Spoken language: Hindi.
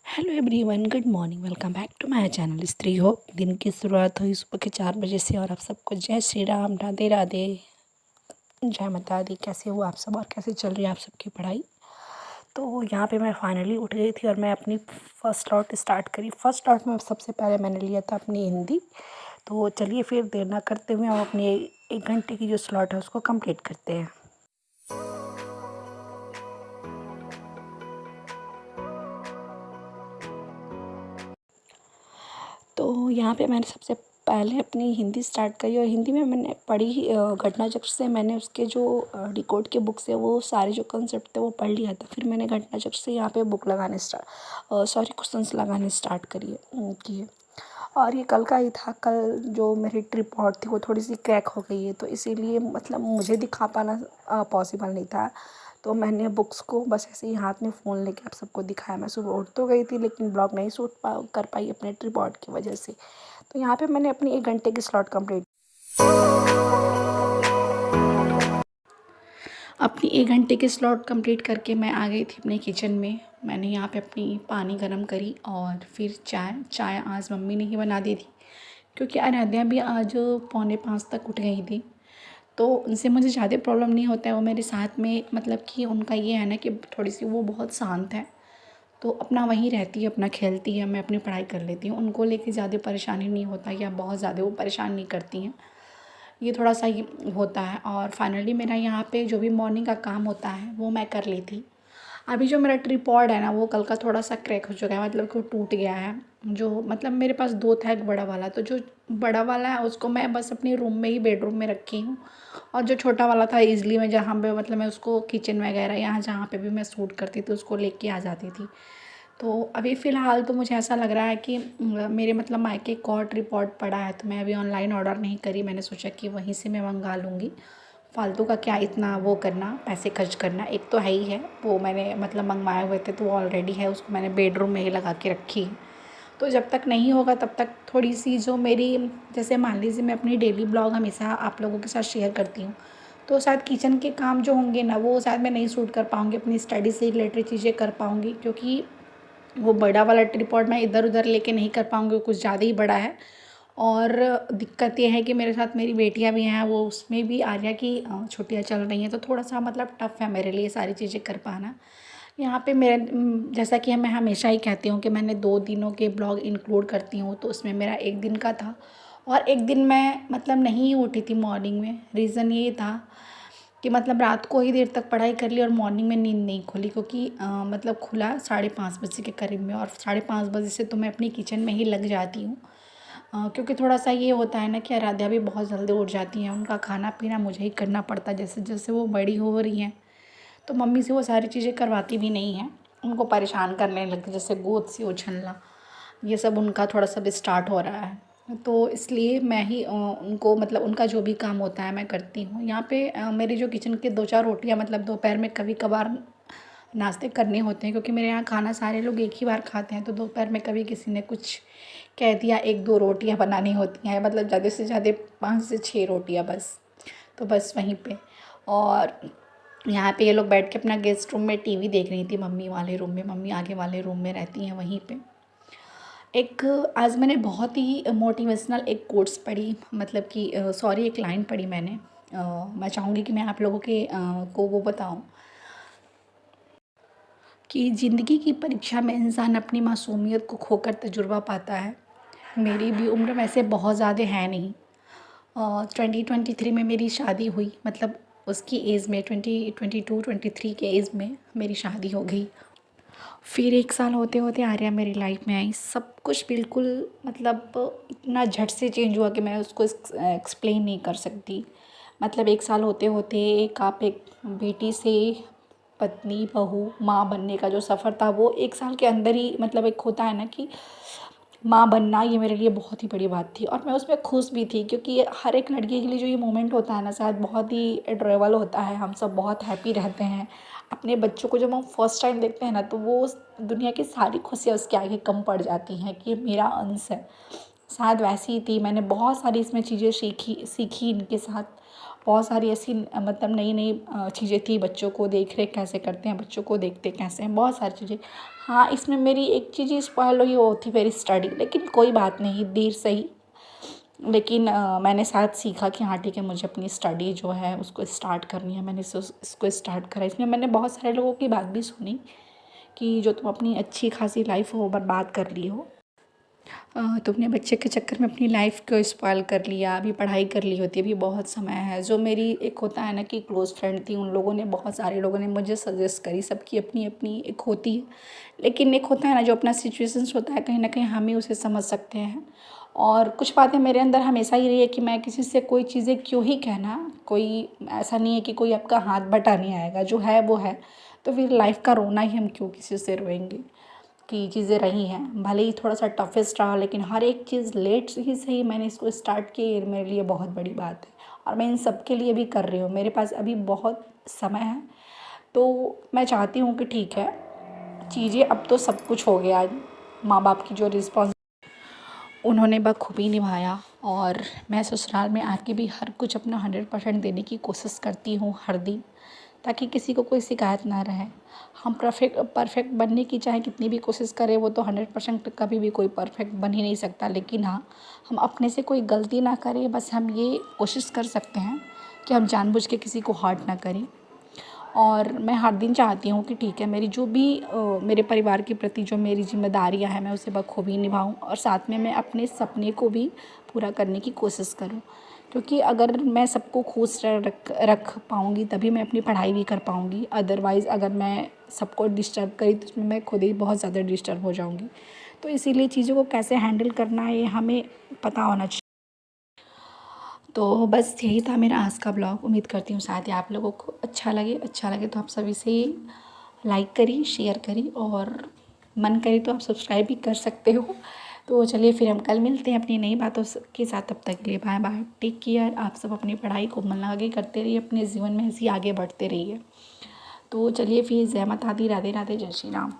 Hello everyone, good morning. Welcome back to my channel Stree Hope. दिन की शुरुआत हुई सुबह के 4 बजे से और आप सबको जय श्री राम, राधे राधे, जय माता दी। कैसे हो आप सब और कैसे चल रही है आप सबकी पढ़ाई? तो यहाँ पे मैं फाइनली उठ गई थी और मैं अपनी फ़र्स्ट स्लॉट स्टार्ट करी। फर्स्ट स्लॉट में सबसे पहले मैंने लिया था अपनी हिंदी। तो चलिए फिर देर ना करते हुए हम अपनी 1 घंटे की जो स्लॉट है उसको कंप्लीट करते हैं। तो यहाँ पे मैंने सबसे पहले अपनी हिंदी स्टार्ट करी और हिंदी में मैंने पढ़ी घटना चक्र से। मैंने उसके जो डिकोड के बुक्स है वो सारे जो कंसेप्ट थे वो पढ़ लिया था। फिर मैंने घटना चक्र से यहाँ पे बुक लगाने क्वेश्चंस लगाने स्टार्ट किए। और ये कल का ही था। कल जो मेरी ट्रिप और थी वो थोड़ी सी क्रैक हो गई है, तो इसीलिए मतलब मुझे दिखा पाना पॉसिबल नहीं था। तो मैंने बुक्स को बस ऐसे ही हाथ में फ़ोन लेके आप सबको दिखाया। मैं सुबह उठ तो गई थी लेकिन ब्लॉग नहीं शूट कर पाई अपने ट्रिपॉड की वजह से। तो यहाँ पे मैंने अपनी 1 घंटे की स्लॉट कंप्लीट अपनी 1 घंटे की स्लॉट कंप्लीट करके मैं आ गई थी अपने किचन में। मैंने यहाँ पे अपनी पानी गर्म करी और फिर चाय आज मम्मी ने ही बना दी थी, क्योंकि आराध्या भी आज 4:45 तक उठ गई थी। तो उनसे मुझे ज़्यादा प्रॉब्लम नहीं होता है, वो मेरे साथ में मतलब कि उनका ये है ना कि थोड़ी सी वो बहुत शांत है, तो अपना वहीं रहती है, अपना खेलती है, मैं अपनी पढ़ाई कर लेती हूँ। उनको लेके ज़्यादा परेशानी नहीं होता या बहुत ज़्यादा वो परेशान नहीं करती हैं। ये थोड़ा सा ये होता है। और फाइनली मेरा यहाँ पे जो भी मॉर्निंग का काम होता है वो मैं कर ली थी। अभी जो मेरा ट्रिपॉड है ना वो कल का थोड़ा सा क्रैक हो चुका है, मतलब कि वो टूट गया है। जो मतलब मेरे पास 2 था, एक बड़ा वाला। तो जो बड़ा वाला है उसको मैं बस अपने रूम में ही बेडरूम में रखी हूँ, और जो छोटा वाला था ईज़िली मैं जहाँ पे मतलब मैं उसको किचन वगैरह यहाँ जहाँ पे भी मैं शूट करती थी उसको लेके आ जाती थी। तो अभी फ़िलहाल तो मुझे ऐसा लग रहा है कि मेरे मतलब मायके एक और ट्रिपॉड पड़ा है, तो मैं अभी ऑनलाइन ऑर्डर नहीं करी। मैंने सोचा कि वहीं से मैं मंगा लूँगी। फालतू का क्या इतना वो करना, पैसे खर्च करना। एक तो है ही है, वो मैंने मतलब मंगवाए हुए थे तो वो ऑलरेडी है, उसको मैंने बेडरूम में ही लगा के रखी है। तो जब तक नहीं होगा तब तक थोड़ी सी जो मेरी, जैसे मान लीजिए मैं अपनी डेली ब्लॉग हमेशा आप लोगों के साथ शेयर करती हूँ, तो शायद किचन के काम जो होंगे ना वो शायद मैं नहीं शूट कर पाऊँगी, अपनी स्टडी से रिलेटेड चीज़ें कर पाऊँगी, क्योंकि वो बड़ा वाला ट्रिपॉड मैं इधर उधर लेके नहीं कर पाऊँगी, वो कुछ ज़्यादा ही बड़ा है। और दिक्कत ये है कि मेरे साथ मेरी बेटियाँ भी हैं, वो उसमें भी आर्या की छुट्टियाँ चल रही हैं, तो थोड़ा सा मतलब टफ़ है मेरे लिए सारी चीज़ें कर पाना। यहाँ पे मेरे जैसा कि मैं हमेशा ही कहती हूँ कि मैंने 2 दिनों के ब्लॉग इंक्लूड करती हूँ, तो उसमें मेरा 1 दिन का था और 1 दिन मैं मतलब नहीं उठी थी मॉर्निंग में। रीज़न ये था कि मतलब रात को ही देर तक पढ़ाई कर ली और मॉर्निंग में नींद नहीं खुली, क्योंकि मतलब खुला 5:30 बजे के करीब में, और 5:30 बजे से तो मैं अपनी किचन में ही लग जाती हूँ। क्योंकि थोड़ा सा ये होता है ना कि आराध्या भी बहुत जल्दी उठ जाती हैं, उनका खाना पीना मुझे ही करना पड़ता है। जैसे जैसे वो बड़ी हो रही हैं तो मम्मी से वो सारी चीज़ें करवाती भी नहीं हैं, उनको परेशान करने लगती, जैसे गोद से उछलना, ये सब उनका थोड़ा सा भी स्टार्ट हो रहा है। तो इसलिए मैं ही उनको मतलब उनका जो भी काम होता है मैं करती हूँ। यहाँ पे मेरी जो किचन की 2-4 रोटियाँ मतलब दोपहर में कभी कभार नाश्ते करने होते हैं, क्योंकि मेरे यहाँ खाना सारे लोग एक ही बार खाते हैं, तो दोपहर में कभी किसी ने कुछ कह दिया 1-2 रोटियाँ बनानी होती हैं, मतलब ज़्यादा से ज़्यादा 5 से 6 रोटियाँ बस। तो बस वहीं पे। और यहाँ पे ये लोग बैठ के अपना गेस्ट रूम में टीवी देख रही थी, मम्मी वाले रूम में, मम्मी आगे वाले रूम में रहती हैं वहीं पे। एक आज मैंने बहुत ही मोटिवेशनल एक कोट्स पढ़ी, मतलब कि सॉरी एक लाइन पढ़ी मैंने। मैं चाहूँगी कि मैं आप लोगों को वो बताऊँ कि ज़िंदगी की परीक्षा में इंसान अपनी मासूमियत को खोकर तजुर्बा पाता है। मेरी भी उम्र वैसे बहुत ज़्यादा है नहीं। 2023 में मेरी शादी हुई, मतलब उसकी एज में 2022-23 के एज में मेरी शादी हो गई। फिर 1 साल होते होते आर्या मेरी लाइफ में आई। सब कुछ बिल्कुल मतलब इतना झट से चेंज हुआ कि मैं उसको एक्सप्लेन नहीं कर सकती। मतलब 1 साल होते होते एक बेटी से पत्नी, बहू, माँ बनने का जो सफ़र था वो 1 साल के अंदर ही, मतलब एक होता है ना कि माँ बनना, ये मेरे लिए बहुत ही बड़ी बात थी और मैं उसमें खुश भी थी, क्योंकि हर एक लड़की के लिए जो ये मोमेंट होता है ना शायद बहुत ही एडोरेबल होता है। हम सब बहुत हैप्पी रहते हैं अपने बच्चों को जब हम फर्स्ट टाइम देखते हैं ना, तो वो दुनिया की सारी खुशियाँ उसके आगे कम पड़ जाती हैं कि ये मेरा अंश है। शायद वैसी ही थी, मैंने बहुत सारी इसमें चीज़ें सीखी इनके साथ। बहुत सारी ऐसी मतलब नई नई चीज़ें थी, बच्चों को देख रेख कैसे करते हैं, बच्चों को देखते कैसे हैं, बहुत सारी चीज़ें। हाँ, इसमें मेरी एक चीज़ स्पॉइल हुई, वो थी मेरी स्टडी, लेकिन कोई बात नहीं, देर सही। लेकिन मैंने साथ सीखा कि हाँ ठीक है, मुझे अपनी स्टडी जो है उसको स्टार्ट करनी है। मैंने इसको स्टार्ट करा। इसमें मैंने बहुत सारे लोगों की बात भी सुनी कि जो तुम अपनी अच्छी खासी लाइफ हो बर्बाद कर ली हो, तुमने बच्चे के चक्कर में अपनी लाइफ को स्पॉइल कर लिया, अभी पढ़ाई कर ली होती, अभी बहुत समय है। जो मेरी एक होता है ना कि क्लोज़ फ्रेंड थी, उन लोगों ने, बहुत सारे लोगों ने मुझे सजेस्ट करी, सबकी अपनी अपनी एक होती है, लेकिन एक होता है ना जो अपना सिचुएशंस होता है, कहीं ना कहीं हम ही उसे समझ सकते हैं। और कुछ बातें मेरे अंदर हमेशा ही रही है कि मैं किसी से कोई चीज़ें क्यों ही कहना, कोई ऐसा नहीं है कि कोई आपका हाथ बटाने आएगा, जो है वो है। तो फिर लाइफ का रोना ही हम क्यों किसी से रोएंगे, की चीज़ें रही हैं, भले ही थोड़ा सा टफेस्ट रहा, लेकिन हर एक चीज़ लेट ही सही मैंने इसको स्टार्ट की, ये मेरे लिए बहुत बड़ी बात है। और मैं इन सब के लिए भी कर रही हूँ, मेरे पास अभी बहुत समय है, तो मैं चाहती हूँ कि ठीक है, चीज़ें अब तो सब कुछ हो गया, माँ बाप की जो रिस्पॉन्स उन्होंने बखूबी निभाया, और मैं ससुराल में आके भी हर कुछ अपना 100% देने की कोशिश करती हूँ हर दिन, ताकि किसी को कोई शिकायत ना रहे। हम परफेक्ट बनने की चाहे कितनी भी कोशिश करें, वो तो 100% कभी भी कोई परफेक्ट बन ही नहीं सकता, लेकिन हाँ, हम अपने से कोई गलती ना करें, बस हम ये कोशिश कर सकते हैं कि हम जानबूझ के किसी को हर्ट ना करें। और मैं हर दिन चाहती हूँ कि ठीक है, मेरी जो भी मेरे परिवार के प्रति जो मेरी ज़िम्मेदारियाँ हैं, मैं उसे बखूबी निभाऊँ, और साथ में मैं अपने सपने को भी पूरा करने की कोशिश करूँ। क्योंकि अगर मैं सबको खुश रख पाऊँगी, तभी मैं अपनी पढ़ाई भी कर पाऊँगी। अदरवाइज़ अगर मैं सबको डिस्टर्ब करी, तो उसमें मैं खुद ही बहुत ज़्यादा डिस्टर्ब हो जाऊँगी। तो इसीलिए चीज़ों को कैसे हैंडल करना है, ये हमें पता होना चाहिए। तो बस यही था मेरा आज का ब्लॉग। उम्मीद करती हूँ शायद ये आप लोगों को अच्छा लगे तो आप सभी से लाइक करिए, शेयर करिए, और मन करे तो आप सब्सक्राइब भी कर सकते हो। तो चलिए फिर हम कल मिलते हैं अपनी नई बातों के साथ। तब तक के लिए बाय बाय, टेक केयर। आप सब अपनी पढ़ाई को मन लगा के करते रहिए, अपने जीवन में ऐसे ही आगे बढ़ते रहिए। तो चलिए फिर, जय माता दी, राधे राधे, जय श्री राम।